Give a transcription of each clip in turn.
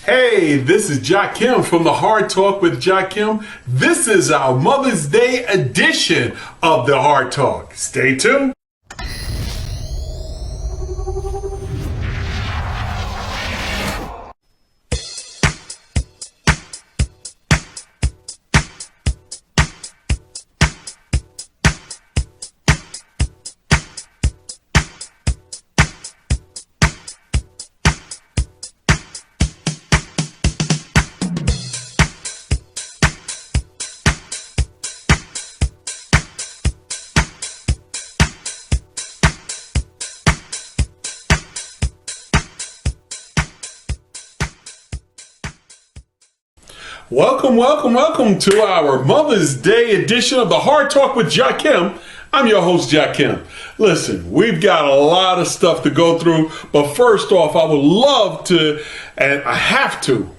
Hey, this is Jakim from the Hard Talk with Jakim. This is our Mother's Day edition of the Hard Talk. Stay tuned. Welcome to our Mother's Day edition of the Hard Talk with Jakim. I'm your host, Jakim. Listen, we've got a lot of stuff to go through, but first off, I would love to, and I have to,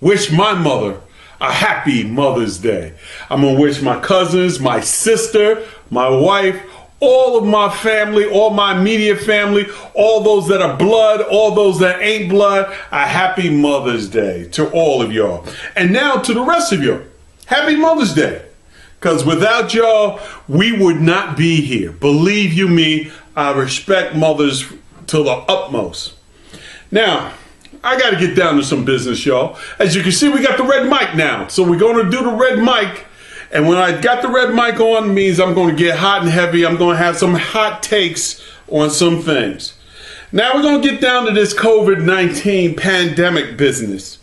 wish my mother a happy Mother's Day. I'm going to wish my cousins, my sister, my wife, all of my family, all my immediate family, all those that are blood, all those that ain't blood, a happy Mother's Day to all of y'all. And now to the rest of y'all, happy Mother's Day. Because without y'all, we would not be here. Believe you me, I respect mothers to the utmost. Now, I got to get down to some business, y'all. As you can see, we got the red mic now. So we're going to do the red mic. And when I got the red mic on, it means I'm going to get hot and heavy. I'm going to have some hot takes on some things. Now we're going to get down to this COVID-19 pandemic business.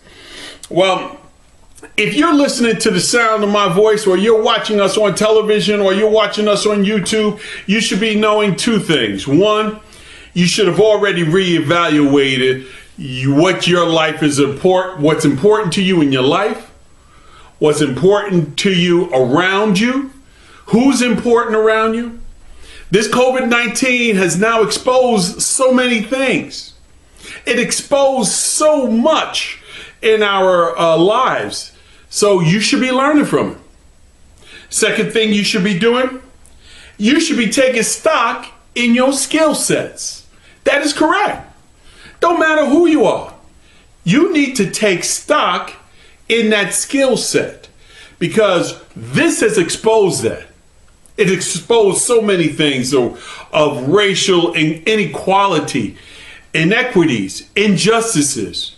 Well, if you're listening to the sound of my voice, or you're watching us on television, or you're watching us on YouTube, you should be knowing two things. One, you should have already reevaluated what your life is important, what's important to you in your life. What's important to you around you? Who's important around you? This COVID-19 has now exposed so many things. It exposed so much in our lives. So you should be learning from it. Second thing you should be doing, you should be taking stock in your skill sets. That is correct. Don't matter who you are. You need to take stock in that skill set, because this has exposed that. It exposed so many things of racial inequality, inequities, injustices.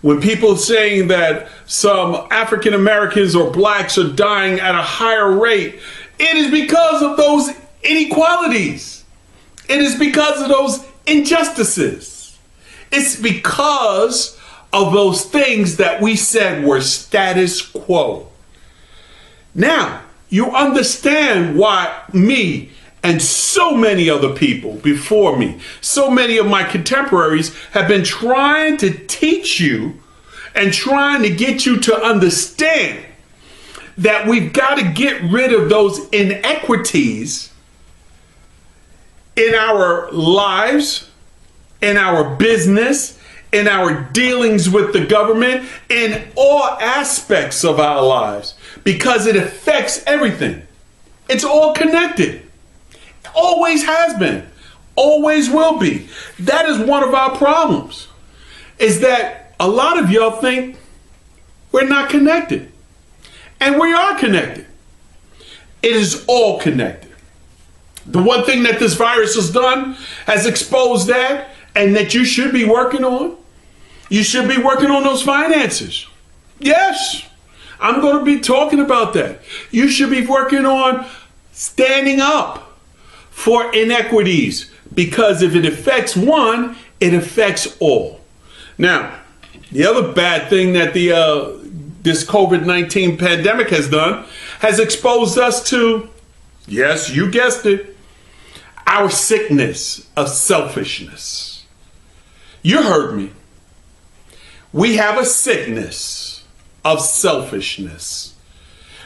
When people are saying that some African Americans or blacks are dying at a higher rate, it is because of those inequalities. It is because of those injustices. It's because of those things that we said were status quo. Now, you understand why me and so many other people before me, so many of my contemporaries have been trying to teach you and trying to get you to understand that we've got to get rid of those inequities in our lives, in our business, in our dealings with the government, in all aspects of our lives, because it affects everything. It's all connected. Always has been, always will be. That is one of our problems, is that a lot of y'all think we're not connected. And we are connected. It is all connected. The one thing that this virus has done has exposed that, and that you should be working on. You should be working on those finances. Yes, I'm going to be talking about that. You should be working on standing up for inequities, because if it affects one, it affects all. Now, the other bad thing that this COVID-19 pandemic has done has exposed us to, yes, you guessed it, our sickness of selfishness. You heard me. We have a sickness of selfishness.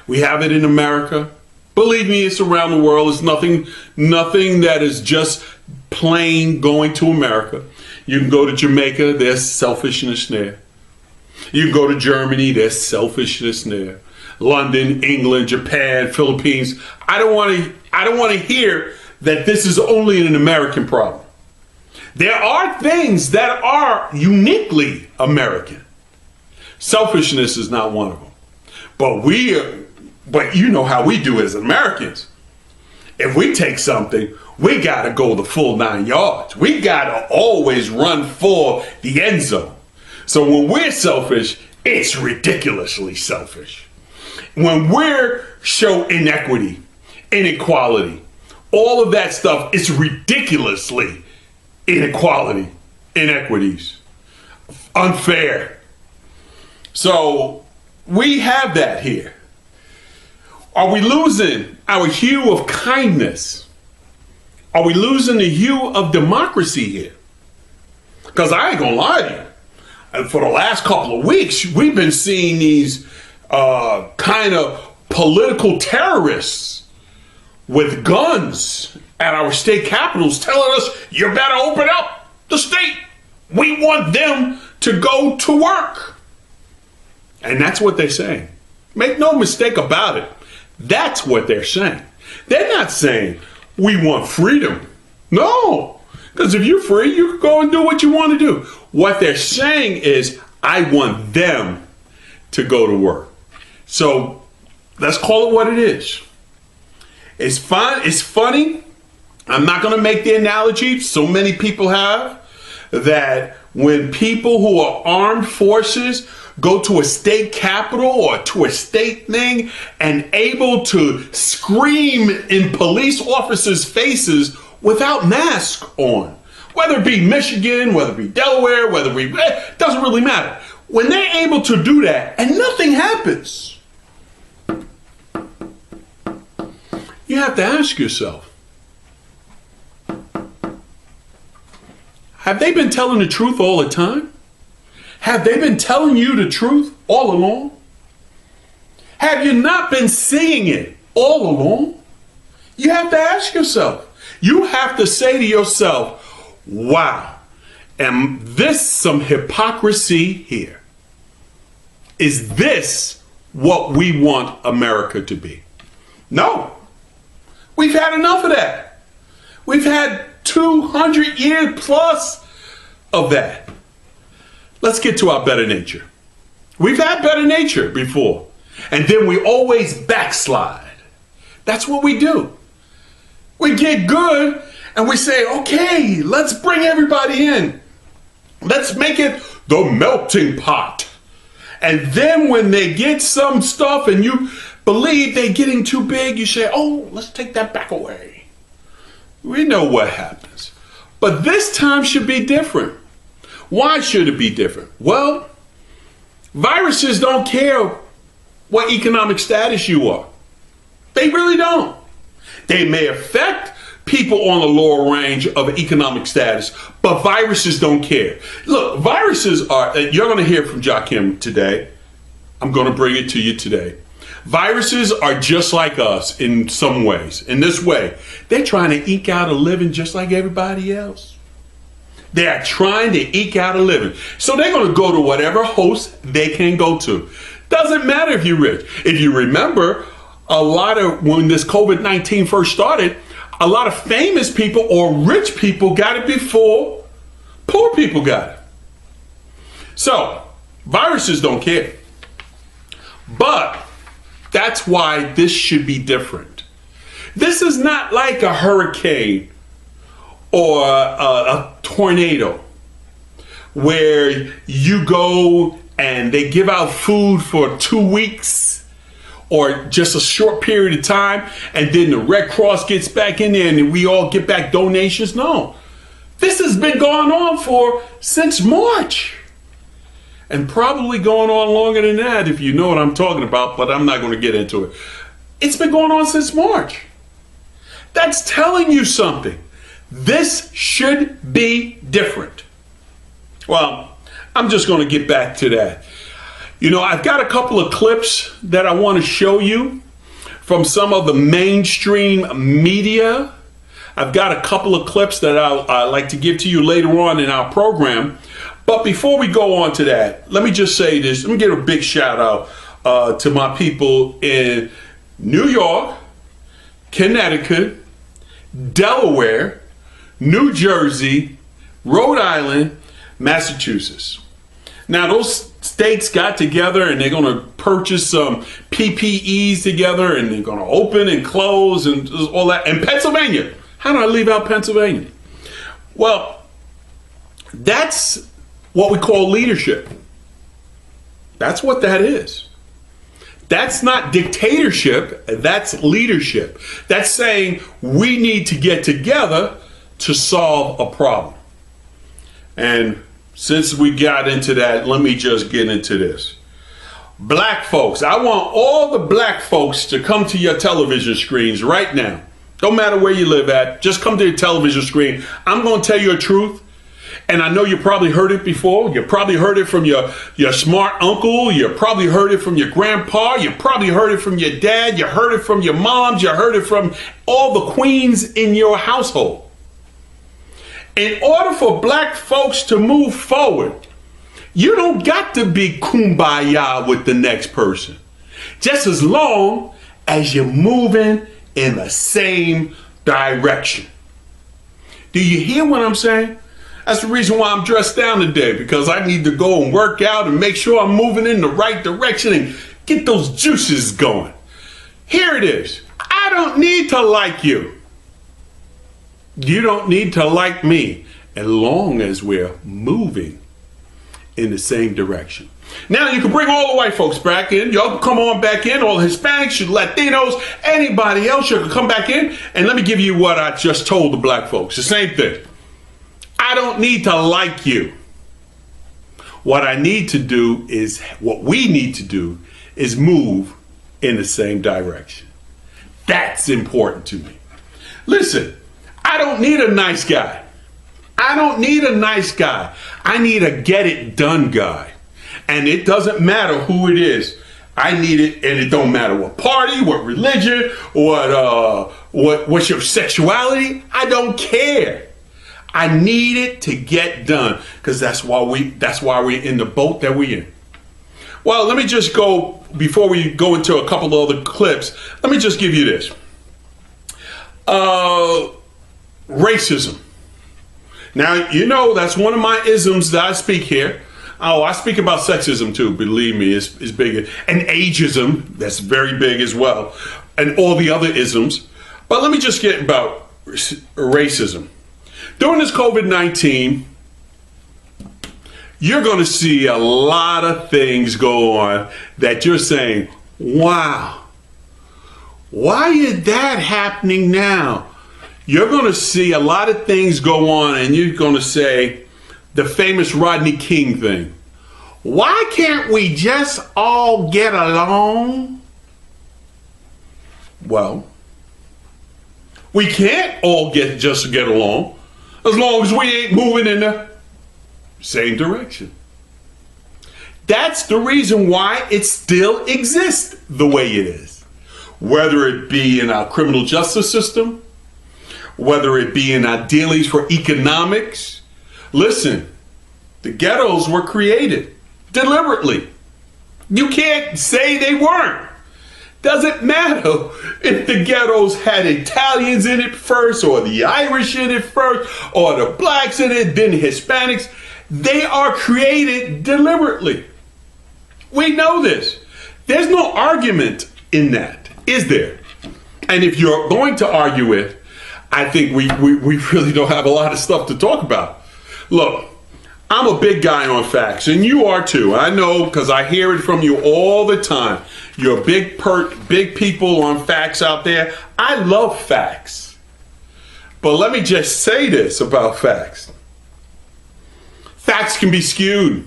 We have it in America. Believe me, it's around the world. It's nothing that is just plain going to America. You can go to Jamaica, there's selfishness there. You can go to Germany, there's selfishness there. London, England, Japan, Philippines. I don't want to hear that this is only an American problem. There are things that are uniquely American. Selfishness is not one of them. But you know how we do as Americans. If we take something, we got to go the full 9 yards. We got to always run for the end zone. So when we're selfish, it's ridiculously selfish. When we're show inequity, inequality, all of that stuff is ridiculously inequities, unfair. So we have that here. Are we losing our hue of kindness? Are we losing the hue of democracy here? Because I ain't gonna lie to you. For the last couple of weeks, we've been seeing these kind of political terrorists with guns at our state capitals telling us, you better open up the state. We want them to go to work. And that's what they're saying. Make no mistake about it. That's what they're saying. They're not saying we want freedom. No, because if you're free, you can go and do what you want to do. What they're saying is, I want them to go to work. So let's call it what it is. It's fun. It's funny. I'm not going to make the analogy so many people have that when people who are armed forces go to a state capitol or to a state thing and able to scream in police officers' faces without masks on, whether it be Michigan, whether it be Delaware, whether it doesn't really matter. When they're able to do that and nothing happens, you have to ask yourself, have they been telling the truth all the time? Have they been telling you the truth all along? Have you not been seeing it all along? You have to ask yourself. You have to say to yourself, wow, am this some hypocrisy here? Is this what we want America to be? No. We've had enough of that. We've had 200 years plus of that. Let's get to our better nature. We've had better nature before, and then we always backslide. That's what we do. We get good and we say, okay, let's bring everybody in. Let's make it the melting pot. And then when they get some stuff and you believe they're getting too big, you say, oh, let's take that back away. We know what happens. But this time should be different. Why should it be different? Well, viruses don't care what economic status you are. They really don't. They may affect people on a lower range of economic status, but viruses don't care. Look, viruses are, you're going to hear from Jakim today. I'm going to bring it to you today. Viruses are just like us in some ways. In this way, they're trying to eke out a living just like everybody else. They're trying to eke out a living. So they're going to go to whatever host they can go to. Doesn't matter if you're rich. If you remember, a lot of when this COVID-19 first started, a lot of famous people or rich people got it before poor people got it. So viruses don't care. But that's why this should be different. This is not like a hurricane or a tornado where you go and they give out food for 2 weeks or just a short period of time and then the Red Cross gets back in there and we all get back donations. No, this has been going on since March and probably going on longer than that if you know what I'm talking about, but I'm not going to get into it. It's been going on since March. That's telling you something. This should be different. Well, I'm just going to get back to that. You know, I've got a couple of clips that I want to show you from some of the mainstream media. I've got a couple of clips that I'd like to give to you later on in our program. But before we go on to that, let me just say this. Let me give a big shout out to my people in New York, Connecticut, Delaware, New Jersey, Rhode Island, Massachusetts. Now, those states got together and they're going to purchase some PPEs together and they're going to open and close and all that. And Pennsylvania, how do I leave out Pennsylvania? Well, that's what we call leadership. That's what that is. That's not dictatorship, that's leadership. That's saying we need to get together to solve a problem. And since we got into that, let me just get into this. Black folks, I want all the black folks to come to your television screens right now. Don't matter where you live at, just come to your television screen. I'm going to tell you a truth. And I know you probably heard it before. You probably heard it from your smart uncle. You probably heard it from your grandpa. You probably heard it from your dad. You heard it from your moms. You heard it from all the queens in your household. In order for black folks to move forward, you don't got to be kumbaya with the next person. Just as long as you're moving in the same direction. Do you hear what I'm saying? That's the reason why I'm dressed down today, because I need to go and work out and make sure I'm moving in the right direction and get those juices going. Here it is. I don't need to like you. You don't need to like me, as long as we're moving in the same direction. Now you can bring all the white folks back in. Y'all come on back in. All the Hispanics, Latinos, anybody else, you can come back in. And let me give you what I just told the black folks. The same thing. I don't need to like you. What I need to do is, what we need to do is move in the same direction. That's important to me. Listen, I don't need a nice guy. I don't need a nice guy. I need a get it done guy. And it doesn't matter who it is. I need it, and it don't matter what party, what religion, what's your sexuality. I don't care. I need it to get done, because that's why we're in the boat that we're in. Well, let me just go, before we go into a couple of other clips, let me just give you this. Racism. Now, you know, that's one of my isms that I speak here. Oh, I speak about sexism too, believe me, it's bigger. And ageism, that's very big as well. And all the other isms. But let me just get about racism. During this COVID-19, you're going to see a lot of things go on that you're saying, wow, why is that happening now? You're going to see a lot of things go on, and you're going to say the famous Rodney King thing. Why can't we just all get along? Well, we can't all just get along as long as we ain't moving in the same direction. That's the reason why it still exists the way it is. Whether it be in our criminal justice system, whether it be in our dealings for economics. Listen, the ghettos were created deliberately. You can't say they weren't. Doesn't matter if the ghettos had Italians in it first, or the Irish in it first, or the blacks in it, then the Hispanics. They are created deliberately. We know this. There's no argument in that, is there? And if you're going to argue it, I think we really don't have a lot of stuff to talk about. Look, I'm a big guy on facts, and you are too. I know, because I hear it from you all the time. You're big people on facts out there. I love facts. But let me just say this about facts. Facts can be skewed.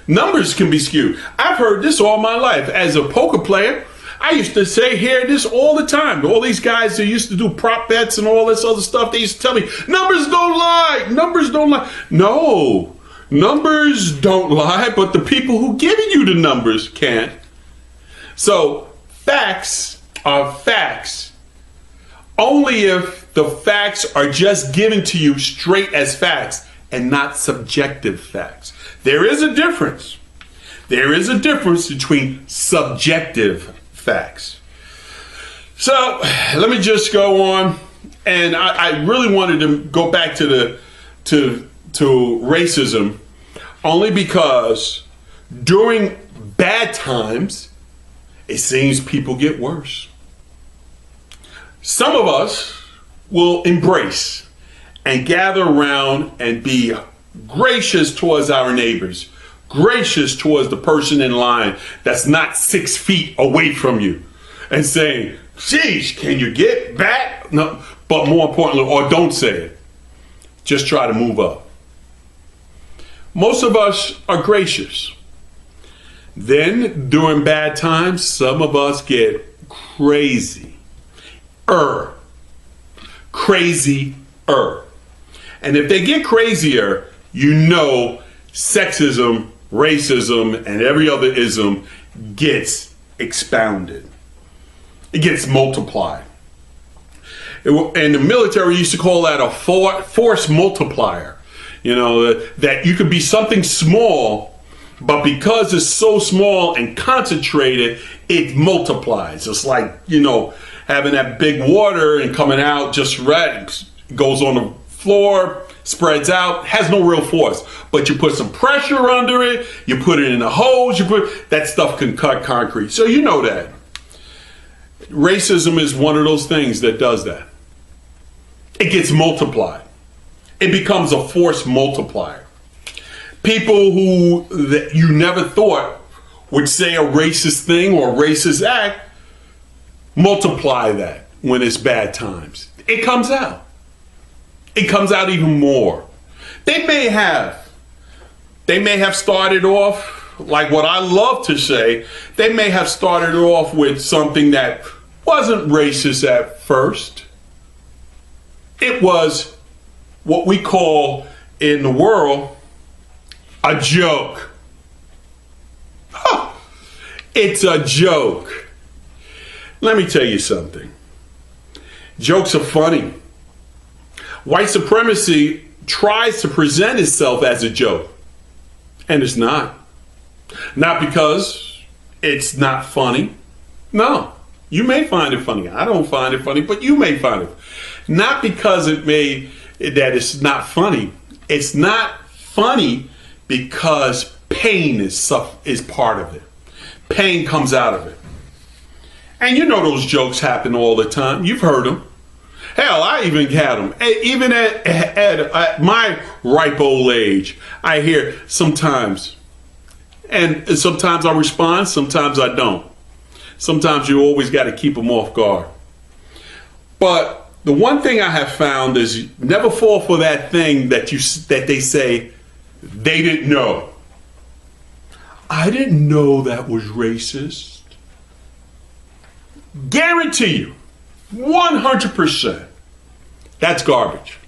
Numbers can be skewed. I've heard this all my life. As a poker player, I used to hear this all the time. All these guys who used to do prop bets and all this other stuff, they used to tell me, numbers don't lie, numbers don't lie. No, numbers don't lie, but the people who give you the numbers can't. So facts are facts only if the facts are just given to you straight as facts and not subjective facts. There is a difference. There is a difference between subjective facts. So let me just go on, and I really wanted to go back to racism Only because during bad times, it seems people get worse. Some of us will embrace and gather around and be gracious towards our neighbors, gracious towards the person in line that's not 6 feet away from you, and saying, "Sheesh, can you get back?" No, but more importantly, or don't say it. Just try to move up. Most of us are gracious. Then, during bad times, some of us get crazy. Crazier. And if they get crazier, you know sexism, racism, and every other ism gets expounded. It gets multiplied. And the military used to call that a force multiplier. You know, that you could be something small, but because it's so small and concentrated, it multiplies. It's like, you know, having that big water and coming out just right, goes on the floor, spreads out, has no real force. But you put some pressure under it, you put it in a hose, that stuff can cut concrete. So you know that. Racism is one of those things that does that. It gets multiplied. It becomes a force multiplier. People who that you never thought would say a racist thing or a racist act, multiply that when it's bad times. It comes out. It comes out even more. They may have started off, like what I love to say, they may have started off with something that wasn't racist at first. It was what we call in the world a joke. Huh. It's a joke. Let me tell you something. Jokes are funny. White supremacy tries to present itself as a joke, and it's not. Not because it's not funny. No, you may find it funny. I don't find it funny, but you may find it. Not because that it's not funny. It's not funny because pain is part of it. Pain comes out of it. And you know those jokes happen all the time. You've heard them. Hell, I even had them. Even at my ripe old age, I hear sometimes. And sometimes I respond, sometimes I don't. Sometimes you always got to keep them off guard. But the one thing I have found is never fall for that thing that they say they didn't know. I didn't know that was racist. Guarantee you, 100%, that's garbage.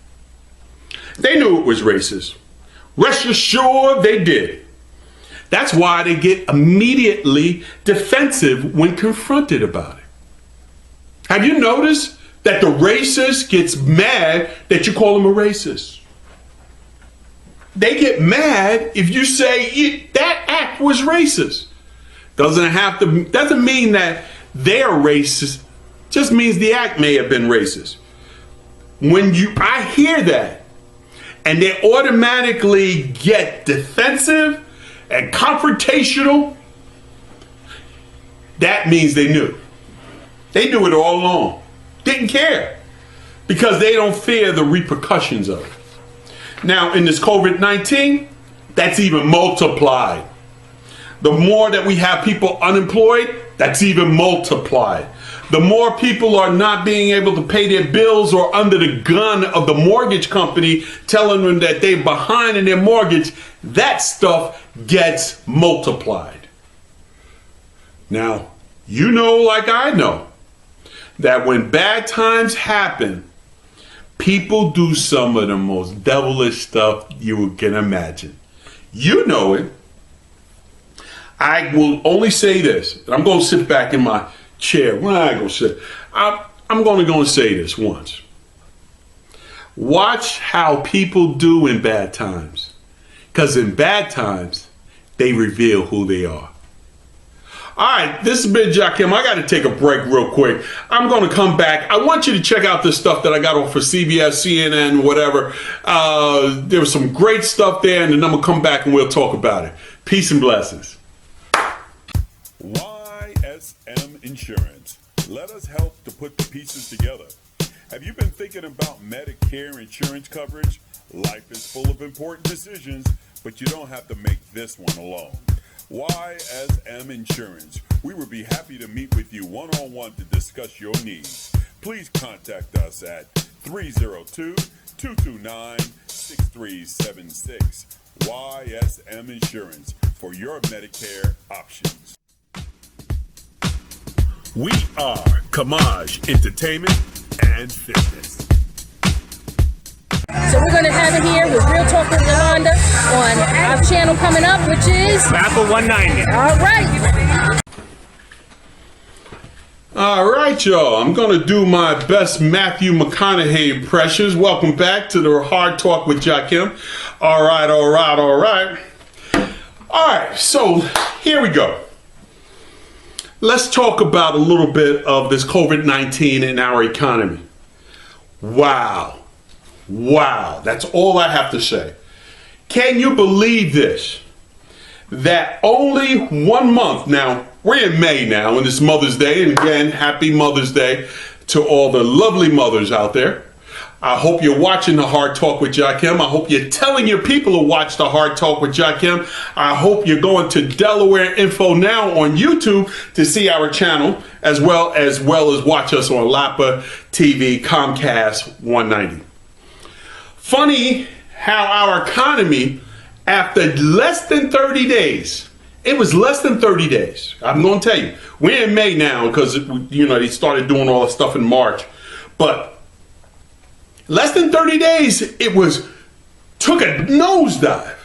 They knew it was racist. Rest assured they did. That's why they get immediately defensive when confronted about it. Have you noticed that the racist gets mad that you call them a racist? They get mad if you say that act was racist. Doesn't mean that they're racist. Just means the act may have been racist. I hear that, and they automatically get defensive and confrontational, that means they knew. They knew it all along. Didn't care. Because they don't fear the repercussions of it. Now, in this COVID-19, that's even multiplied. The more that we have people unemployed, that's even multiplied. The more people are not being able to pay their bills or under the gun of the mortgage company telling them that they're behind in their mortgage, that stuff gets multiplied. Now, you know, like I know, that when bad times happen, people do some of the most devilish stuff you can imagine. You know it. I will only say this, and I'm going to sit back in my chair. Well, I ain't going to sit. I'm going to go and say this once. Watch how people do in bad times. Because in bad times, they reveal who they are. All right, this has been Jakim. I got to take a break real quick. I'm going to come back. I want you to check out this stuff that I got off for CBS, CNN, whatever. There was some great stuff there, and then I'm going to come back and we'll talk about it. Peace and blessings. YSM Insurance. Let us help to put the pieces together. Have you been thinking about Medicare insurance coverage? Life is full of important decisions, but you don't have to make this one alone. YSM Insurance. We would be happy to meet with you one-on-one to discuss your needs. Please contact us at 302-229-6376. YSM Insurance for your Medicare options. We are Kamaj Entertainment and Fitness. So we're going to have it here with Real Talk with Yolanda on our channel coming up, which is LAPA 190. All right. All right, y'all. I'm going to do my best Matthew McConaughey impressions. Welcome back to the Hard Talk with Jakim. All right. All right, so here we go. Let's talk about a little bit of this COVID-19 in our economy. Wow, that's all I have to say. Can you believe this? That only 1 month, now we're in May now, and it's Mother's Day, and again, happy Mother's Day to all the lovely mothers out there. I hope you're watching the Hard Talk with Jakim. I hope you're telling your people to watch the Hard Talk with Jakim. I hope you're going to Delaware Info Now on YouTube to see our channel, as well as watch us on LAPA TV, Comcast 190. Funny how our economy, after less than 30 days, it was less than 30 days. I'm going to tell you, we're in May now because, they started doing all the stuff in March. But less than 30 days, took a nosedive.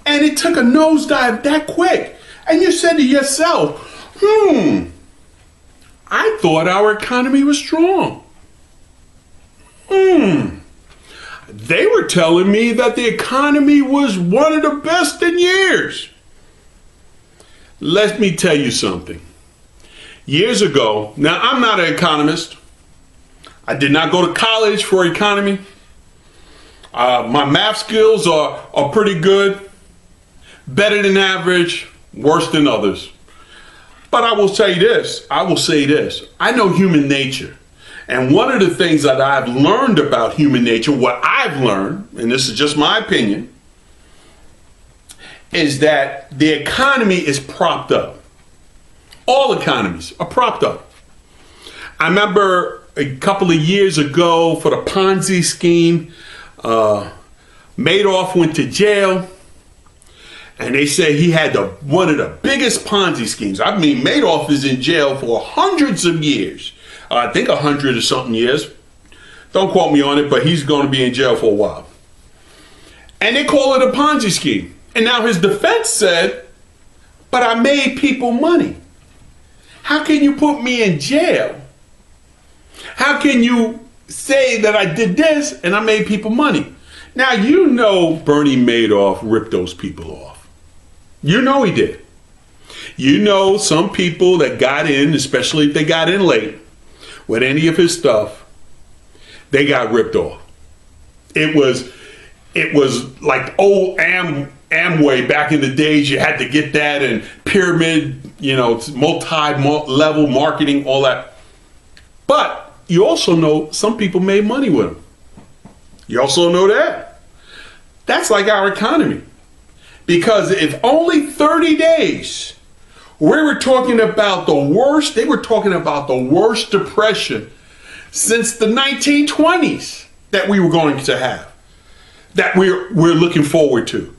And it took a nosedive that quick. And you said to yourself, I thought our economy was strong. They were telling me that the economy was one of the best in years. Let me tell you something. Years ago, now I'm not an economist. I did not go to college for economy. My math skills are pretty good, better than average, worse than others. But I will say this, I know human nature. And one of the things that I've learned about human nature, what I've learned, and this is just my opinion, is that the economy is propped up. All economies are propped up. I remember a couple of years ago for the Ponzi scheme, Madoff went to jail, and they said he had one of the biggest Ponzi schemes. I mean, Madoff is in jail for hundreds of years. I think 100 or something years. Don't quote me on it, but he's going to be in jail for a while. And they call it a Ponzi scheme. And now his defense said, but I made people money. How can you put me in jail? How can you say that I did this and I made people money? Now, you know Bernie Madoff ripped those people off. You know he did. You know some people that got in, especially if they got in late with any of his stuff, they got ripped off. It was like old Amway back in the days. You had to get that, and pyramid, multi-level marketing, all that. But you also know some people made money with them. You also know that. That's like our economy. Because if only 30 days, we were talking about the worst, they were talking about the worst depression since the 1920s that we were going to have, that we're looking forward to.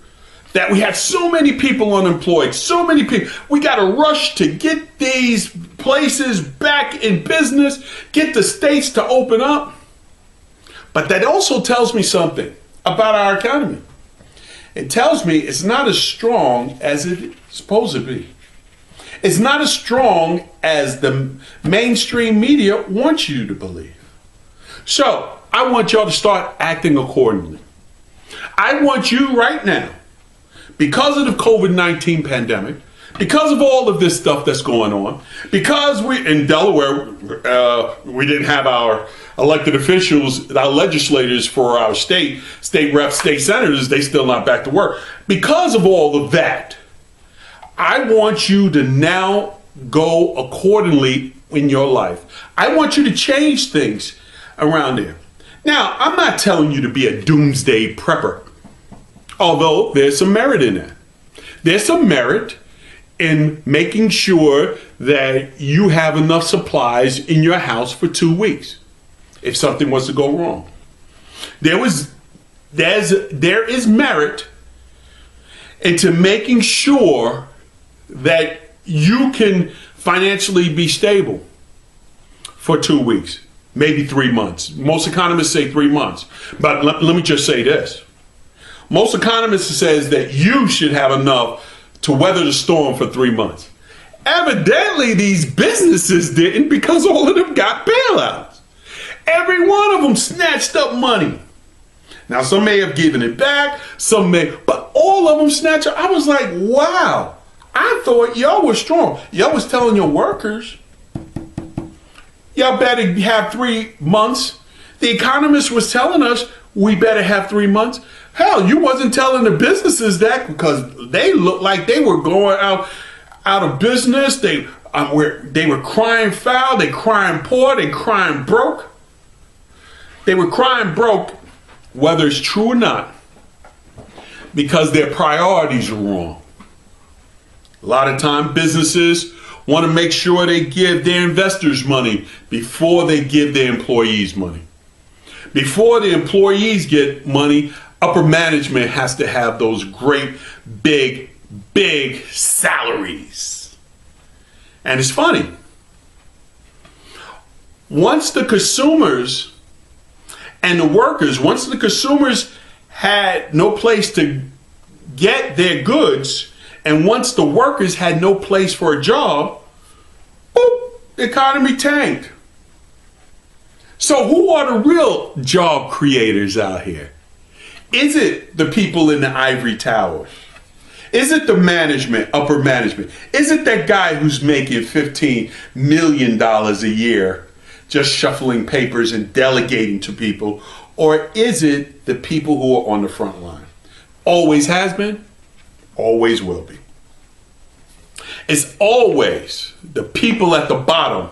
That we had so many people unemployed, so many people. We got to rush to get these places back in business, get the states to open up. But that also tells me something about our economy. It tells me it's not as strong as it's supposed to be. It's not as strong as the mainstream media wants you to believe. So I want y'all to start acting accordingly. I want you right now, because of the COVID-19 pandemic, because of all of this stuff that's going on, because we in Delaware, we didn't have our elected officials, our legislators for our state reps, state senators, they still not back to work. Because of all of that, I want you to now go accordingly in your life. I want you to change things around there. Now, I'm not telling you to be a doomsday prepper, although there's some merit in that. There's some merit in making sure that you have enough supplies in your house for 2 weeks if something was to go wrong. There is merit into making sure that you can financially be stable for 2 weeks, maybe 3 months. Most economists say 3 months. But let me just say this. Most economists says that you should have enough to weather the storm for 3 months. Evidently, these businesses didn't, because all of them got bailouts. Every one of them snatched up money. Now, some may have given it back, some may, but all of them snatched up. I was like, wow, I thought y'all were strong. Y'all was telling your workers, y'all better have 3 months. The economist was telling us we better have 3 months. Hell, you wasn't telling the businesses that, because they looked like they were going out of business. They were crying foul, they crying poor, they crying broke. They were crying broke, whether it's true or not, because their priorities are wrong. A lot of time businesses want to make sure they give their investors money before they give their employees money. Before the employees get money, upper management has to have those great, big salaries. And it's funny. Once the consumers and the workers, once the consumers had no place to get their goods, and once the workers had no place for a job, boop, the economy tanked. So who are the real job creators out here? Is it the people in the ivory towers? Is it the management, upper management? Is it that guy who's making $15 million a year just shuffling papers and delegating to people? Or is it the people who are on the front line? Always has been, always will be. It's always the people at the bottom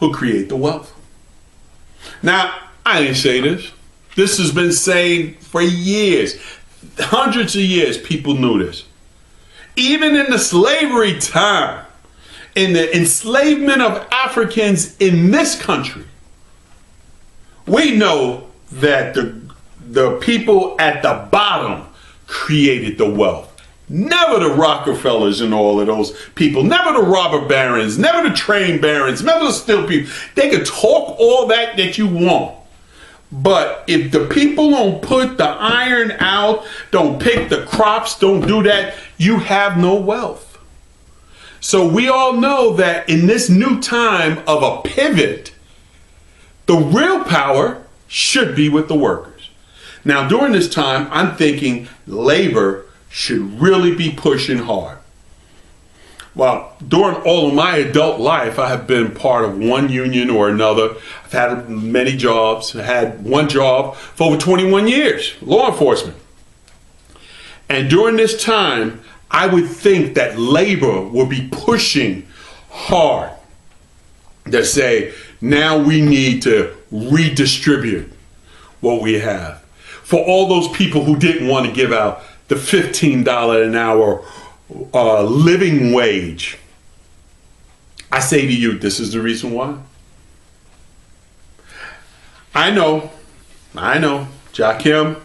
who create the wealth. Now, I didn't say this. This has been saying for years, hundreds of years, people knew this. Even in the slavery time, in the enslavement of Africans in this country, we know that the people at the bottom created the wealth. Never the Rockefellers and all of those people, never the robber barons, never the train barons, never the steel people. They could talk all that you want. But if the people don't put the iron out, don't pick the crops, don't do that, you have no wealth. So we all know that in this new time of a pivot, the real power should be with the workers. Now, during this time, I'm thinking labor should really be pushing hard. Well, during all of my adult life, I have been part of one union or another. I've had many jobs. I had one job for over 21 years, law enforcement. And during this time, I would think that labor will be pushing hard to say, now we need to redistribute what we have. For all those people who didn't want to give out the $15 an hour living wage, I say to you, this is the reason why. I know, Jakim,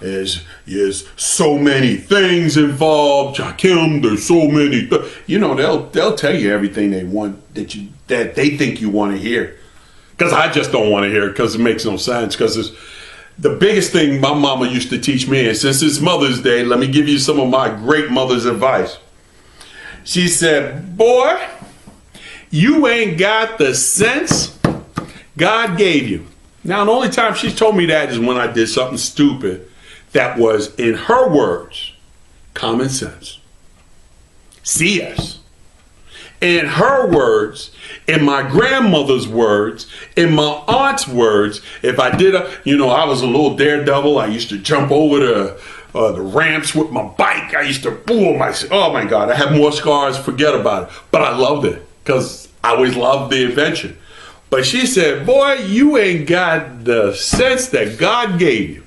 is so many things involved. Jakim, there's so many. You know, they'll tell you everything they want that they think you want to hear. Because I just don't want to hear it, because it makes no sense. Because it's the biggest thing my mama used to teach me, and since it's Mother's Day, let me give you some of my great mother's advice. She said, boy, you ain't got the sense God gave you. Now, the only time she's told me that is when I did something stupid that was, in her words, common sense. seers. In her words, in my grandmother's words, in my aunt's words, if I did I was a little daredevil. I used to jump over the ramps with my bike. I used to, oh my God, I have more scars, forget about it. But I loved it because I always loved the adventure. But she said, boy, you ain't got the sense that God gave you.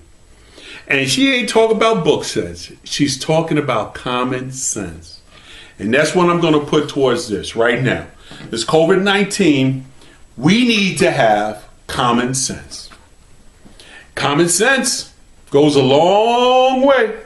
And she ain't talking about book sense. She's talking about common sense. And that's what I'm going to put towards this right now. This COVID-19, we need to have common sense. Common sense goes a long way.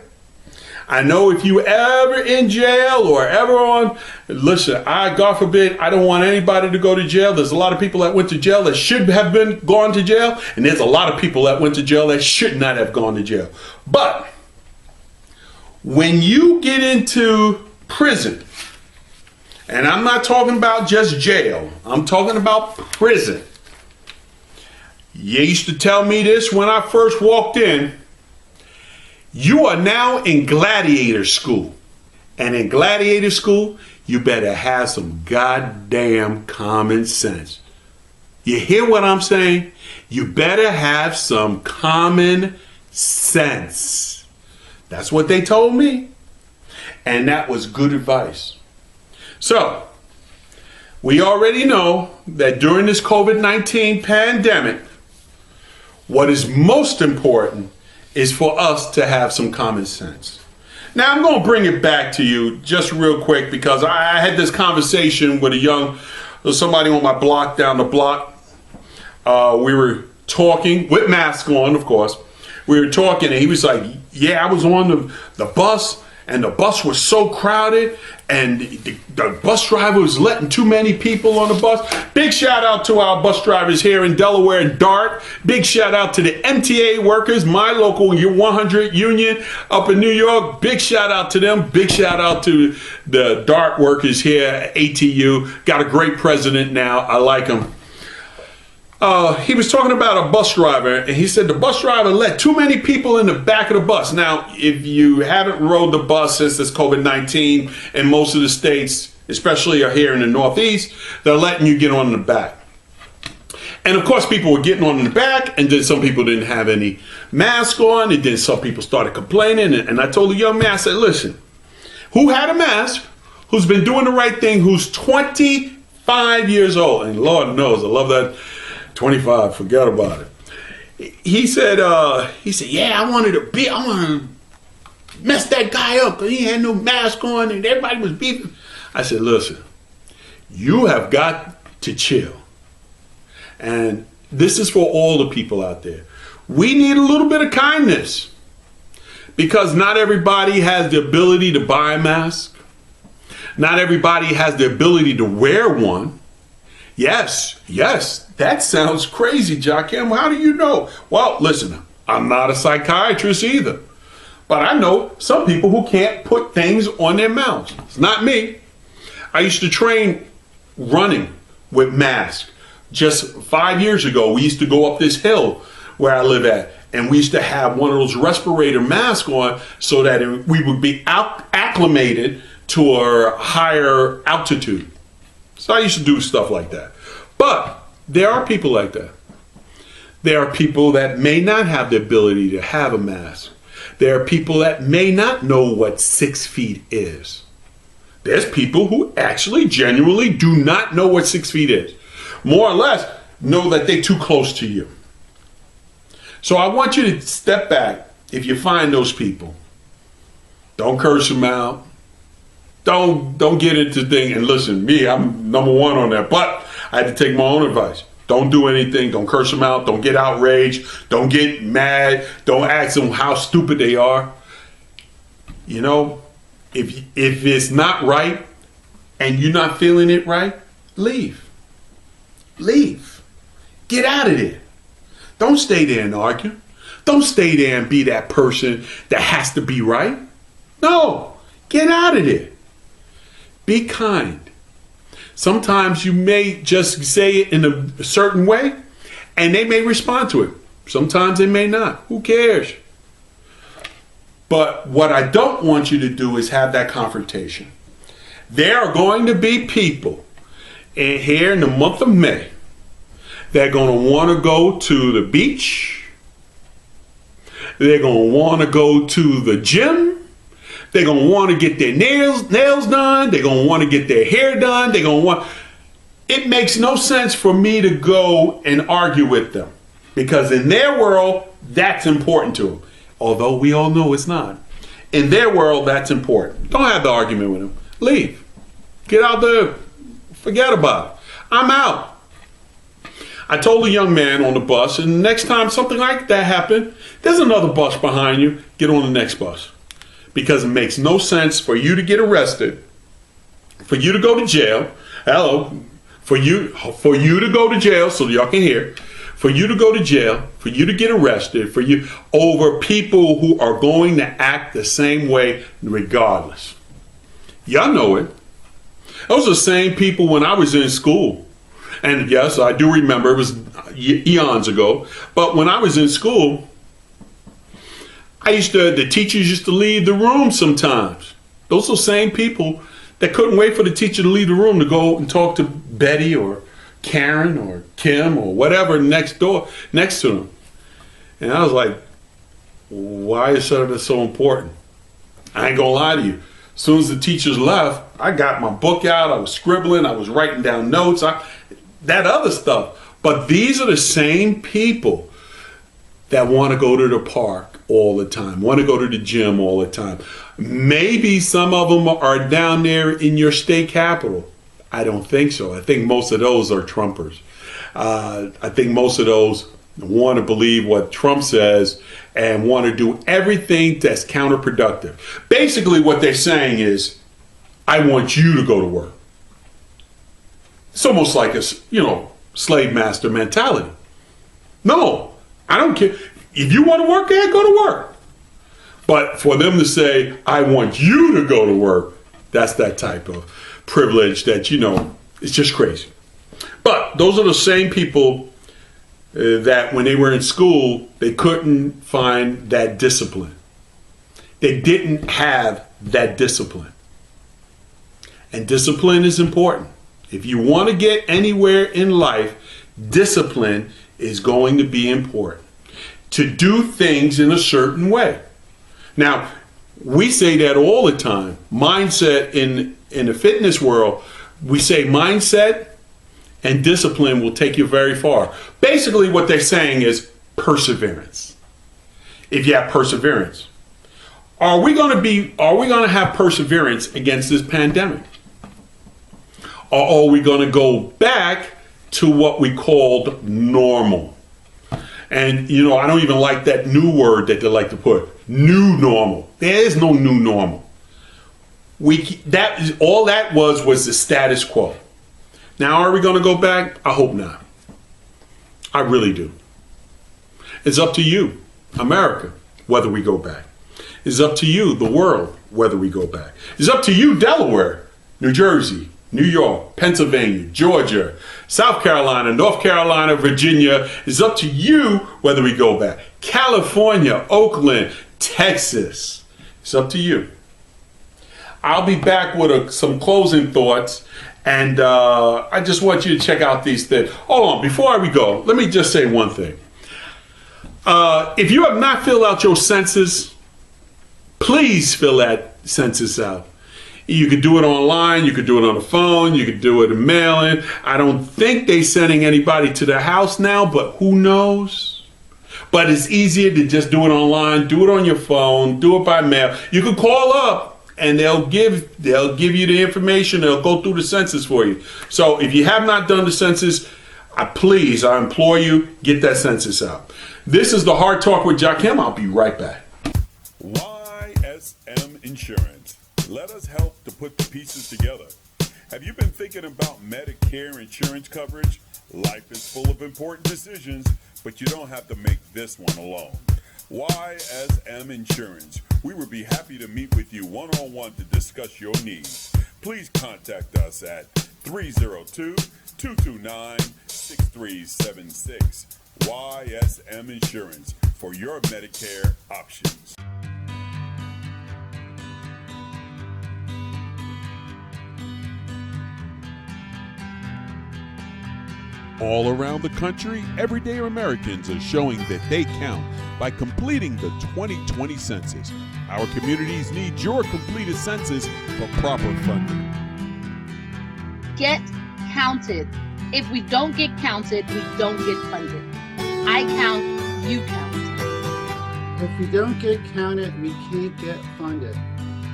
I know if you ever in jail or ever listen, God forbid, I don't want anybody to go to jail. There's a lot of people that went to jail that should have been gone to jail. And there's a lot of people that went to jail that should not have gone to jail. But when you get into prison, and I'm not talking about just jail, I'm talking about prison. You used to tell me this when I first walked in. You are now in gladiator school. And in gladiator school, you better have some goddamn common sense. You hear what I'm saying? You better have some common sense. That's what they told me. And that was good advice. So, we already know that during this COVID-19 pandemic, what is most important is for us to have some common sense. Now, I'm going to bring it back to you just real quick because I had this conversation with somebody on my block down the block. We were talking with masks on, of course. We were talking and he was like, yeah, I was on the bus and the bus was so crowded and the bus driver was letting too many people on the bus. Big shout out to our bus drivers here in Delaware and Dart. Big shout out to the MTA workers, my local 100 union up in New York. Big shout out to them. Big shout out to the Dart workers here at ATU. Got a great president now. I like him. He was talking about a bus driver, and he said the bus driver let too many people in the back of the bus. Now, if you haven't rode the bus since this COVID-19 in most of the states, especially here in the Northeast, they're letting you get on the back. And of course, people were getting on in the back, and then some people didn't have any mask on, and then some people started complaining. And I told the young man, I said, listen, who had a mask, who's been doing the right thing, who's 25 years old, and Lord knows, I love that. 25, forget about it. He said, yeah, I wanted to mess that guy up because he had no mask on and everybody was beefing. I said, listen, you have got to chill. And this is for all the people out there. We need a little bit of kindness because not everybody has the ability to buy a mask. Not everybody has the ability to wear one. Yes, that sounds crazy, Jakim. How do you know? Well, listen, I'm not a psychiatrist either. But I know some people who can't put things on their mouths. It's not me. I used to train running with masks. Just 5 years ago, we used to go up this hill where I live at. And we used to have one of those respirator masks on so that we would be acclimated to a higher altitude. So I used to do stuff like that. But there are people like that. There are people that may not have the ability to have a mask. There are people that may not know what 6 feet is. There's people who actually genuinely do not know what 6 feet is. More or less know that they're too close to you. So I want you to step back if you find those people. Don't curse them out. Don't get into things. And listen, I'm number one on that. But I had to take my own advice. Don't do anything. Don't curse them out. Don't get outraged. Don't get mad. Don't ask them how stupid they are. You know, if it's not right and you're not feeling it right, leave. Leave. Get out of there. Don't stay there and argue. Don't stay there and be that person that has to be right. No. Get out of there. Be kind. Sometimes you may just say it in a certain way and they may respond to it. Sometimes they may not. Who cares? But what I don't want you to do is have that confrontation. There are going to be people here in the month of May that are going to want to go to the beach. They're going to want to go to the gym. They're going to want to get their nails done. They're going to want to get their hair done. They're going to want... It makes no sense for me to go and argue with them, because in their world, that's important to them. Although we all know it's not. In their world, that's important. Don't have the argument with them. Leave. Get out there. Forget about it. I'm out. I told a young man on the bus, and next time something like that happened, there's another bus behind you. Get on the next bus. Because it makes no sense for you to get arrested, for you to go to jail. Hello. For you to go to jail, so y'all can hear. For you to go to jail, for you to get arrested, for you over people who are going to act the same way regardless. Y'all know it. Those are the same people when I was in school. And yes, I do remember, it was eons ago. But when I was in school, the teachers used to leave the room sometimes. Those are the same people that couldn't wait for the teacher to leave the room to go and talk to Betty or Karen or Kim or whatever next to them. And I was like, why is that so important? I ain't gonna lie to you. As soon as the teachers left, I got my book out, I was scribbling, I was writing down notes, that other stuff. But these are the same people that want to go to the park all the time, want to go to the gym all the time. Maybe some of them are down there in your state capital. I don't think so. I think most of those are Trumpers. I think most of those want to believe what Trump says and want to do everything that's counterproductive. Basically, what they're saying is, I want you to go to work. It's almost like a, slave master mentality. No, I don't care. If you want to work there, go to work. But for them to say, I want you to go to work, that's that type of privilege that, it's just crazy. But those are the same people that when they were in school, they couldn't find that discipline. They didn't have that discipline. And discipline is important. If you want to get anywhere in life, discipline is going to be important. To do things in a certain way. Now, we say that all the time. Mindset in the fitness world, we say mindset and discipline will take you very far. Basically, what they're saying is perseverance. If you have perseverance, are we going to have perseverance against this pandemic? Or are we going to go back to what we called normal? And, I don't even like that new word that they like to put, new normal. There is no new normal. All that was the status quo. Now, are we going to go back? I hope not. I really do. It's up to you, America, whether we go back. It's up to you, the world, whether we go back. It's up to you, Delaware, New Jersey, New York, Pennsylvania, Georgia, South Carolina, North Carolina, Virginia. It's up to you whether we go back. California, Oakland, Texas. It's up to you. I'll be back with some closing thoughts. And I just want you to check out these things. Hold on, before we go, let me just say one thing. If you have not filled out your census, please fill that census out. You could do it online, you could do it on the phone, you could do it in mail-in. I don't think they're sending anybody to the house now, but who knows? But it's easier to just do it online, do it on your phone, do it by mail. You could call up and they'll give you the information, they'll go through the census for you. So if you have not done the census, I implore you, get that census out. This is the Hard Talk with Jakim. I'll be right back. YSM Insurance. Let us help to put the pieces together. Have you been thinking about Medicare insurance coverage? Life is full of important decisions, but you don't have to make this one alone. YSM Insurance. We would be happy to meet with you one-on-one to discuss your needs. Please contact us at 302-229-6376. YSM Insurance for your Medicare options. All around the country, everyday Americans are showing that they count by completing the 2020 census. Our communities need your completed census for proper funding. Get counted. If we don't get counted, we don't get funded. I count, you count. If we don't get counted, we can't get funded.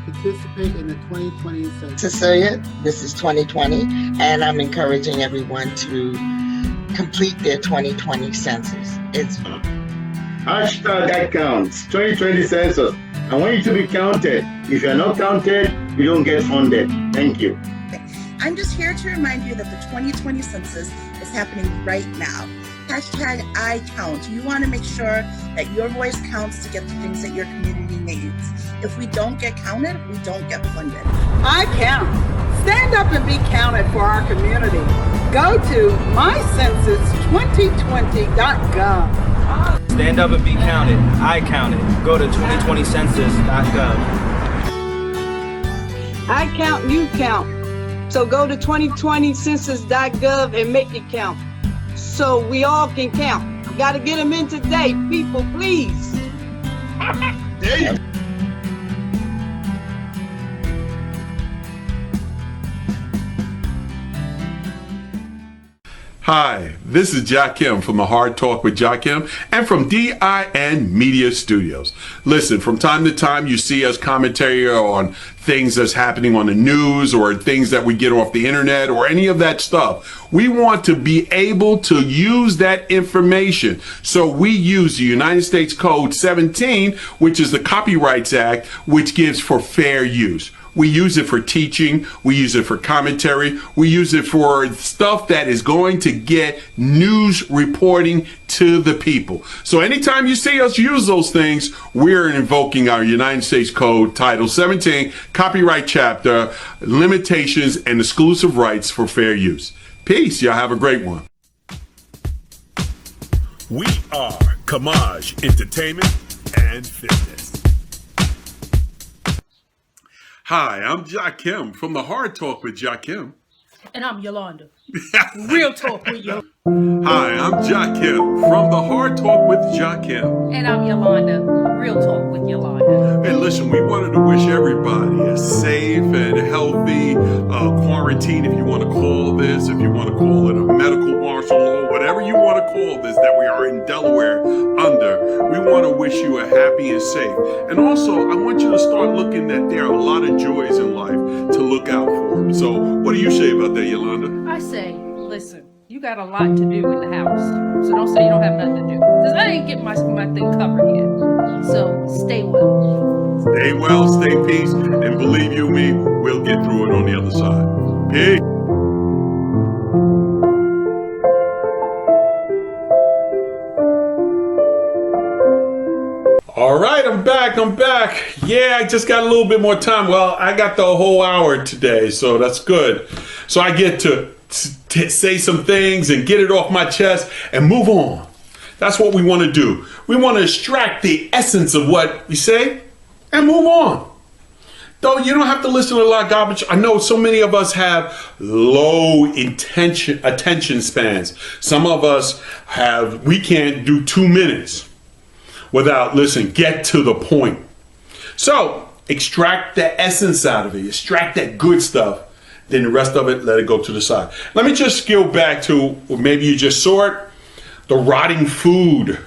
Participate in the 2020 census. Cecilia, this is 2020, and I'm encouraging everyone to complete their 2020 census. It's Hashtag that counts. 2020 census. I want you to be counted. If you're not counted, you don't get funded. Thank you. I'm just here to remind you that the 2020 census is happening right now. Hashtag I count. You want to make sure that your voice counts to get the things that your community needs. If we don't get counted, we don't get funded. I count. Stand up and be counted for our community. Go to mycensus2020.gov. Stand up and be counted. I counted. Go to 2020census.gov. I count, you count. So go to 2020census.gov and make it count. So we all can count. We got to get them in today. People, please. There you go. Hi, this is Jakim from the Hard Talk with Jakim and from DIN Media Studios. Listen, from time to time you see us commentary on things that's happening on the news or things that we get off the internet or any of that stuff. We want to be able to use that information. So we use the United States Code 17, which is the Copyrights Act, which gives for fair use. We use it for teaching. We use it for commentary. We use it for stuff that is going to get news reporting to the people. So anytime you see us use those things, we're invoking our United States Code Title 17, Copyright Chapter, Limitations and Exclusive Rights for Fair Use. Peace. Y'all have a great one. We are Kamaj Entertainment and Fitness. Hi, I'm Jakim from the Hard Talk with Jakim. And I'm Yolanda. Real talk with you. Hi, I'm Jakim from the Hard Talk with Jakim. And I'm Yolanda. Real talk with Yolanda. Hey, listen, we wanted to wish everybody a safe and healthy quarantine, if you want to call this, if you want to call it a medical martial law, whatever you want to call this that we are in Delaware under. We want to wish you a happy and safe. And also, I want you to start looking that there are a lot of joys in life to look out for. So what do you say about that, Yolanda? I say, listen, you got a lot to do in the house. So don't say you don't have nothing to do. Because I ain't getting my thing covered yet. So stay well. Stay well, stay peace, and believe you me, we'll get through it on the other side. Peace. All right, I'm back. Yeah, I just got a little bit more time. Well, I got the whole hour today, so that's good. So I get to say some things and get it off my chest and move on. That's what we want to do. We want to extract the essence of what we say and move on. Though you don't have to listen to a lot of garbage. I know so many of us have low attention spans. Some of us we can't do 2 minutes without, get to the point. So extract the essence out of it, extract that good stuff, then the rest of it, let it go to the side. Let me just go back to, or maybe you just saw it, the rotting food,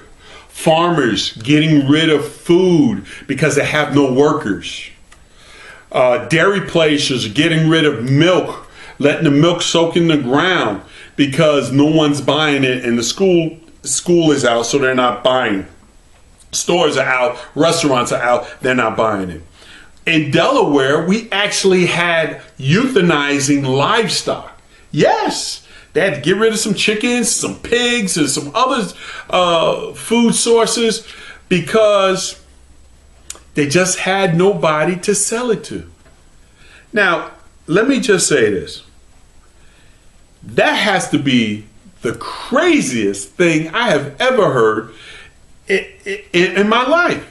farmers getting rid of food because they have no workers. Dairy places getting rid of milk, letting the milk soak in the ground because no one's buying it and the school is out, so they're not buying. Stores are out, restaurants are out, they're not buying it. In Delaware, we actually had euthanizing livestock. Yes, they had to get rid of some chickens, some pigs, and some other food sources because they just had nobody to sell it to. Now, let me just say this. That has to be the craziest thing I have ever heard in my life.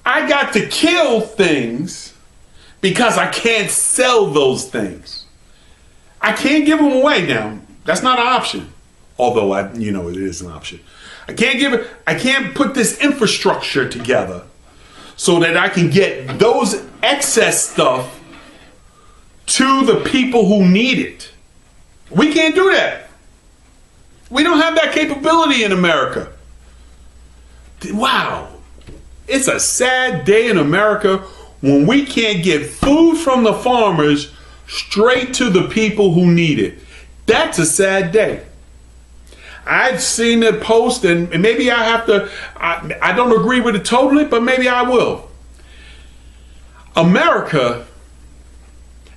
I got to kill things because I can't sell those things. I can't give them away now. That's not an option. although it is an option. I can't put this infrastructure together so that I can get those excess stuff to the people who need it. We can't do that. We don't have that capability in America. Wow. It's a sad day in America when we can't get food from the farmers straight to the people who need it. That's a sad day. I've seen the post, and maybe I have to, I don't agree with it totally, but maybe I will. America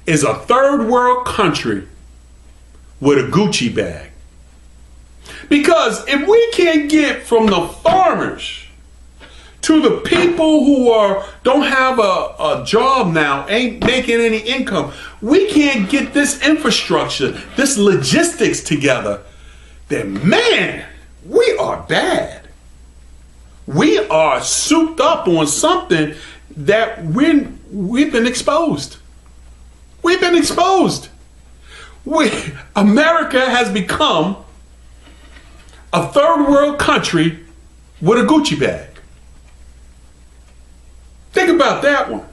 is a third world country with a Gucci bag. Because if we can't get from the farmers to the people who don't have a job now, ain't making any income, we can't get this infrastructure, this logistics together, then man, we are bad. We are souped up on something that we've been exposed. We've been exposed. America has become a third world country with a Gucci bag. Think about that one.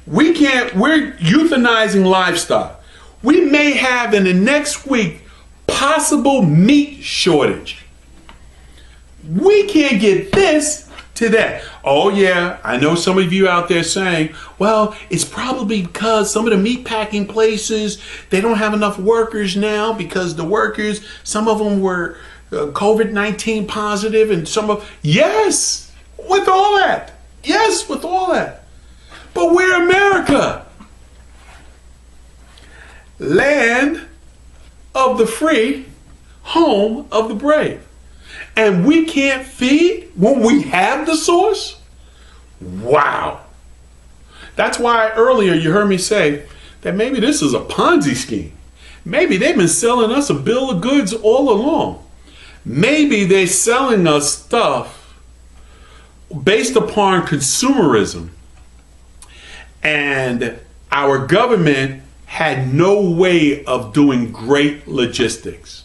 We're euthanizing livestock. We may have in the next week possible meat shortage. We can't get this to that. Oh yeah, I know some of you out there saying, well, it's probably because some of the meat packing places, they don't have enough workers now because the workers, some of them were COVID-19 positive and yes, with all that. Yes, with all that. But we're America. Land of the free, home of the brave. And we can't feed when we have the source? Wow. That's why earlier you heard me say that maybe this is a Ponzi scheme. Maybe they've been selling us a bill of goods all along. Maybe they're selling us stuff based upon consumerism. And our government had no way of doing great logistics.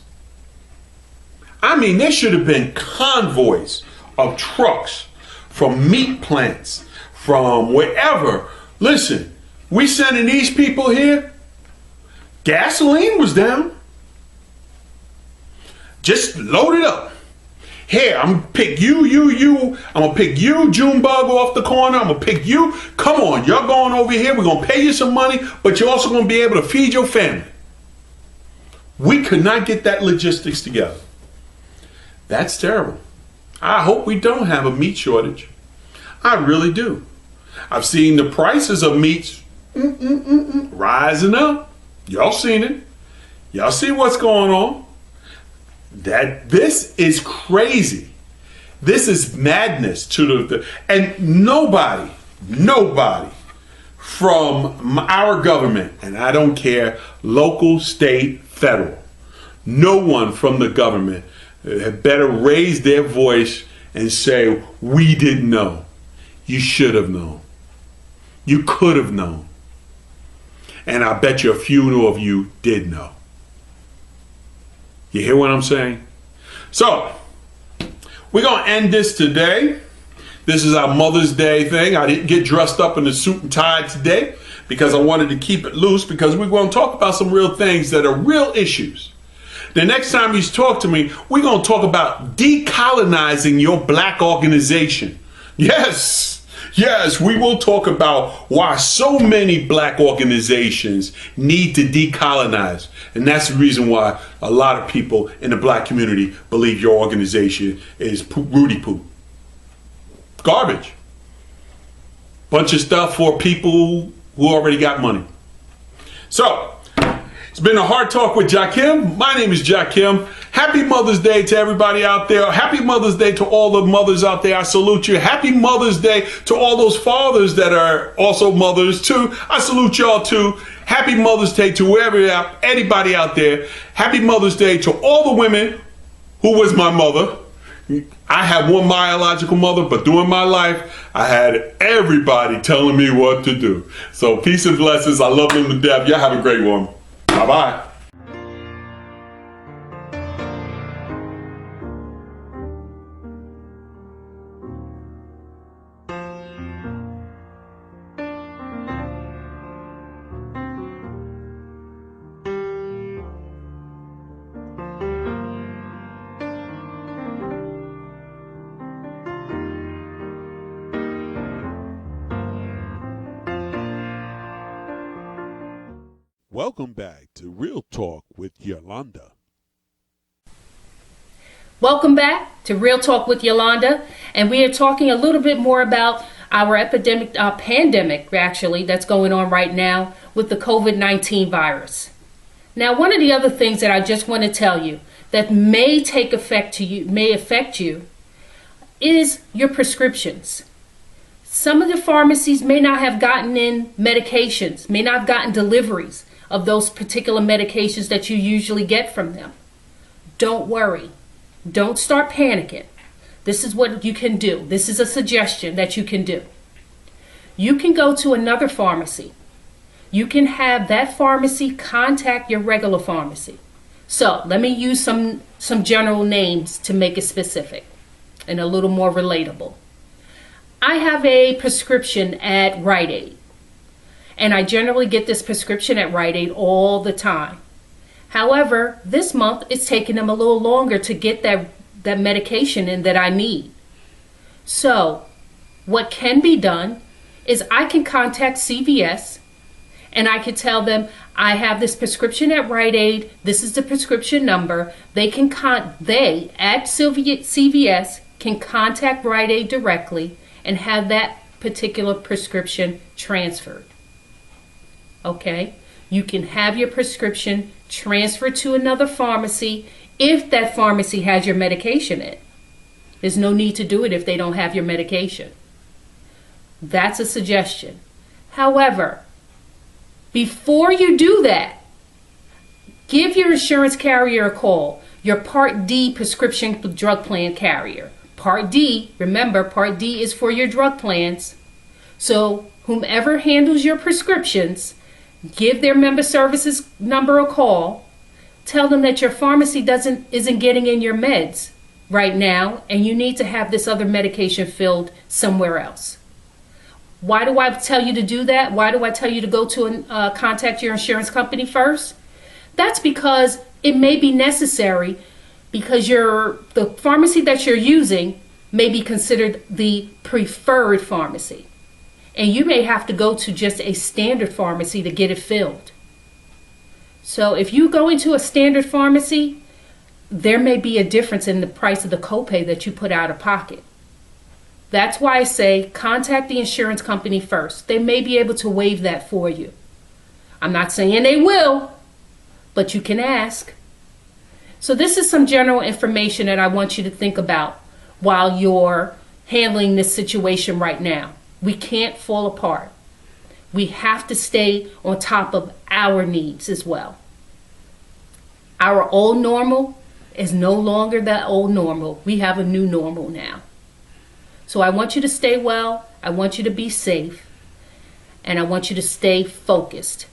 I mean, there should have been convoys of trucks from meat plants, from wherever. Listen, we sending these people here, gasoline was down. Just load it up. Here, I'm gonna pick you. I'm gonna pick you, Junebug, off the corner. I'm gonna pick you. Come on, you're going over here. We're gonna pay you some money, but you're also gonna be able to feed your family. We could not get that logistics together. That's terrible. I hope we don't have a meat shortage. I really do. I've seen the prices of meats rising up. Y'all seen it. Y'all see what's going on. This is crazy. This is madness and nobody from our government, and I don't care, local, state, federal, no one from the government had better raise their voice and say, we didn't know. You should have known. You could have known. And I bet you a few of you did know. You hear what I'm saying? So, we're going to end this today. This is our Mother's Day thing. I didn't get dressed up in a suit and tie today because I wanted to keep it loose, because we're going to talk about some real things that are real issues. The next time you talk to me, we're going to talk about decolonizing your black organization. Yes, we will talk about why so many black organizations need to decolonize. And that's the reason why a lot of people in the black community believe your organization is Rudy Poo. Garbage. Bunch of stuff for people who already got money. So, it's been a Hard Talk with Jakim. My name is Jakim. Happy Mother's Day to everybody out there. Happy Mother's Day to all the mothers out there. I salute you. Happy Mother's Day to all those fathers that are also mothers too. I salute y'all too. Happy Mother's Day to anybody out there. Happy Mother's Day to all the women who was my mother. I have one biological mother, but during my life, I had everybody telling me what to do. So peace and blessings. I love them to death. Y'all have a great one. Bye-bye. Welcome back to Real Talk with Yolanda. Welcome back to Real Talk with Yolanda, and we are talking a little bit more about our pandemic, actually, that's going on right now with the COVID-19 virus. Now, one of the other things that I just want to tell you that may affect you, is your prescriptions. Some of the pharmacies may not have gotten in medications, may not have gotten deliveries of those particular medications that you usually get from them. Don't worry. Don't start panicking. This is what you can do. This is a suggestion that you can do. You can go to another pharmacy. You can have that pharmacy contact your regular pharmacy. So let me use some general names to make it specific and a little more relatable. I have a prescription at Rite Aid, and I generally get this prescription at Rite Aid all the time. However, this month it's taking them a little longer to get that medication in that I need. So what can be done is I can contact CVS and I can tell them I have this prescription at Rite Aid. This is the prescription number. They at CVS can contact Rite Aid directly and have that particular prescription transferred. Okay? You can have your prescription transferred to another pharmacy if that pharmacy has your medication in. There's no need to do it if they don't have your medication. That's a suggestion. However, before you do that, give your insurance carrier a call, your Part D prescription drug plan carrier. Part D, remember, Part D is for your drug plans. So whomever handles your prescriptions, give their member services number a call. Tell them that your pharmacy isn't getting in your meds right now, and you need to have this other medication filled somewhere else. Why do I tell you to do that? Why do I tell you to go to contact your insurance company first? That's because it may be necessary, because the pharmacy that you're using may be considered the preferred pharmacy. And you may have to go to just a standard pharmacy to get it filled. So if you go into a standard pharmacy, there may be a difference in the price of the copay that you put out of pocket. That's why I say contact the insurance company first. They may be able to waive that for you. I'm not saying they will, but you can ask. So this is some general information that I want you to think about while you're handling this situation right now. We can't fall apart. We have to stay on top of our needs as well. Our old normal is no longer that old normal. We have a new normal now. So I want you to stay well. I want you to be safe. And I want you to stay focused.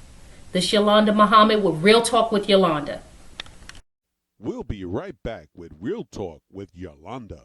This is Yolanda Muhammad with Real Talk with Yolanda. We'll be right back with Real Talk with Yolanda.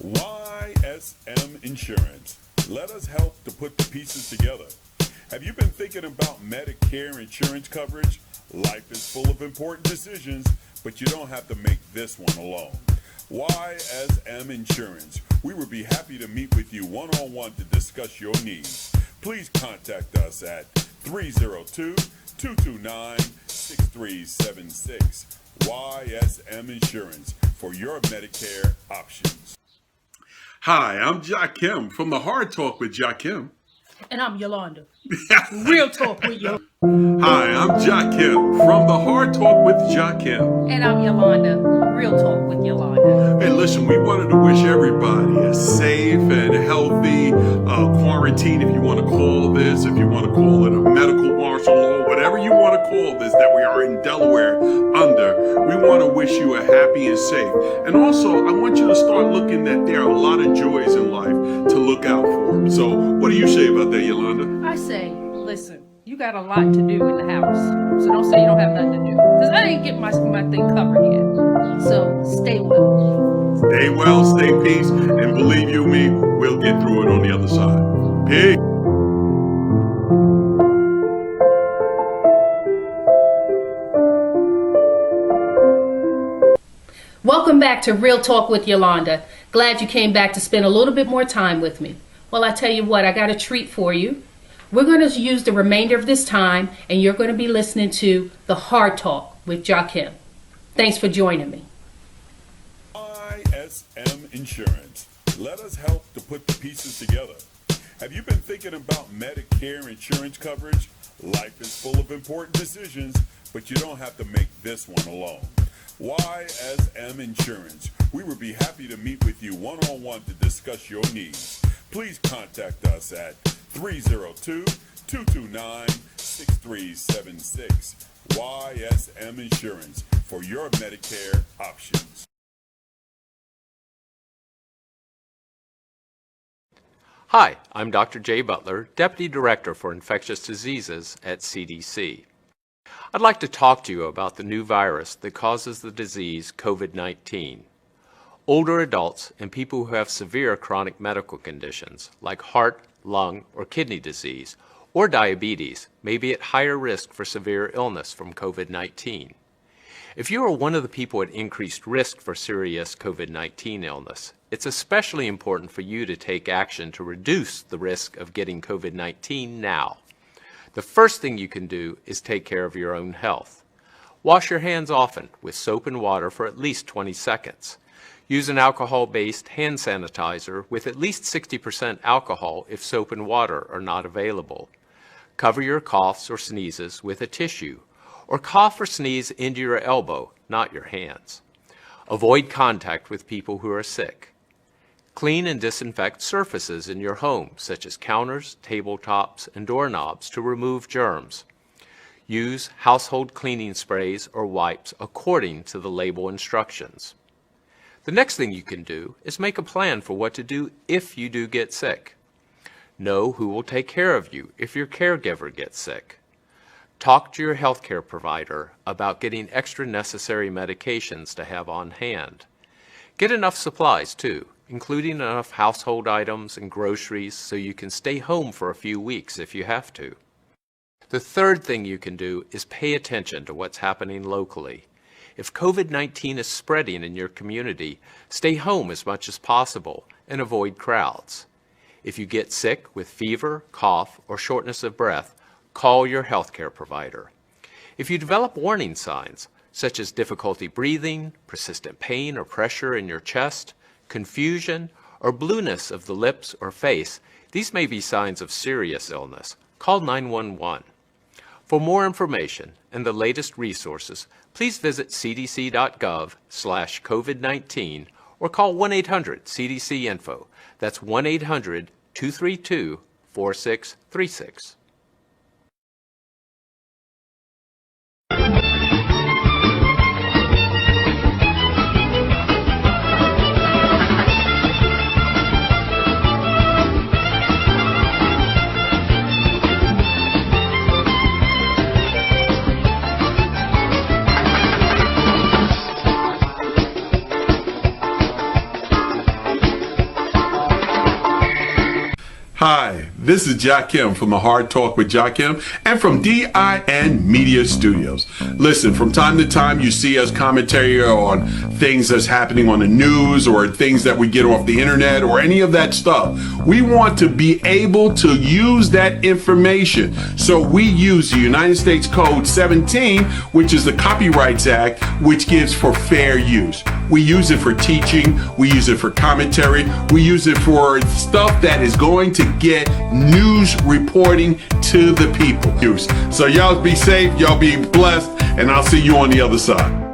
YSM Insurance. Let us help to put the pieces together. Have you been thinking about Medicare insurance coverage? Life is full of important decisions, but you don't have to make this one alone. YSM Insurance. We would be happy to meet with you one-on-one to discuss your needs. Please contact us at 302-229-6376. YSM Insurance for your Medicare options. Hi, I'm Jakim from the Hard Talk with Jakim. And I'm Yolanda. Real Talk with Yolanda. Hi, I'm Jakim from the Hard Talk with Jakim. And I'm Yolanda. Real Talk with Yolanda. Hey, listen, we wanted to wish everybody a safe and healthy quarantine, if you want to call this, if you want to call it a medical martial law, whatever you want to call this that we are in Delaware under. We want to wish you a happy and safe. And also, I want you to start looking that there are a lot of joys in life to look out for. So what do you say about that, Yolanda? I say, listen, you you got a lot to do in the house. So don't say you don't have nothing to do. Because I ain't get my thing covered yet. So stay well. Stay well, stay peace, and believe you me, we'll get through it on the other side. Peace. Welcome back to Real Talk with Yolanda. Glad you came back to spend a little bit more time with me. Well, I tell you what, I got a treat for you. We're going to use the remainder of this time, and you're going to be listening to The Hard Talk with Jakim. Thanks for joining me. ISM Insurance. Let us help to put the pieces together. Have you been thinking about Medicare insurance coverage? Life is full of important decisions, but you don't have to make this one alone. YSM Insurance. We would be happy to meet with you one-on-one to discuss your needs. Please contact us at 302-229-6376. YSM Insurance for your Medicare options. Hi, I'm Dr. Jay Butler, Deputy Director for Infectious Diseases at CDC. I'd like to talk to you about the new virus that causes the disease COVID-19. Older adults and people who have severe chronic medical conditions like heart, lung, or kidney disease or diabetes may be at higher risk for severe illness from COVID-19. If you are one of the people at increased risk for serious COVID-19 illness, it's especially important for you to take action to reduce the risk of getting COVID-19 now. The first thing you can do is take care of your own health. Wash your hands often with soap and water for at least 20 seconds. Use an alcohol-based hand sanitizer with at least 60% alcohol if soap and water are not available. Cover your coughs or sneezes with a tissue, or cough or sneeze into your elbow, not your hands. Avoid contact with people who are sick. Clean and disinfect surfaces in your home, such as counters, tabletops, and doorknobs to remove germs. Use household cleaning sprays or wipes according to the label instructions. The next thing you can do is make a plan for what to do if you do get sick. Know who will take care of you if your caregiver gets sick. Talk to your healthcare provider about getting extra necessary medications to have on hand. Get enough supplies too, including enough household items and groceries so you can stay home for a few weeks if you have to. The third thing you can do is pay attention to what's happening locally. If COVID-19 is spreading in your community, stay home as much as possible and avoid crowds. If you get sick with fever, cough, or shortness of breath, call your healthcare provider. If you develop warning signs, such as difficulty breathing, persistent pain or pressure in your chest, confusion, or blueness of the lips or face, these may be signs of serious illness. Call 911. For more information and the latest resources, please visit cdc.gov/COVID-19 or call 1-800-CDC-INFO. That's 1-800-232-4636. Hi, this is Jakim from The Hard Talk with Jakim and from DIN Media Studios. Listen, from time to time you see us commentary on things that's happening on the news or things that we get off the internet or any of that stuff. We want to be able to use that information. So we use the United States Code 17, which is the Copyrights Act, which gives for fair use. We use it for teaching, we use it for commentary, we use it for stuff that is going to get news reporting to the people. So y'all be safe, y'all be blessed, and I'll see you on the other side.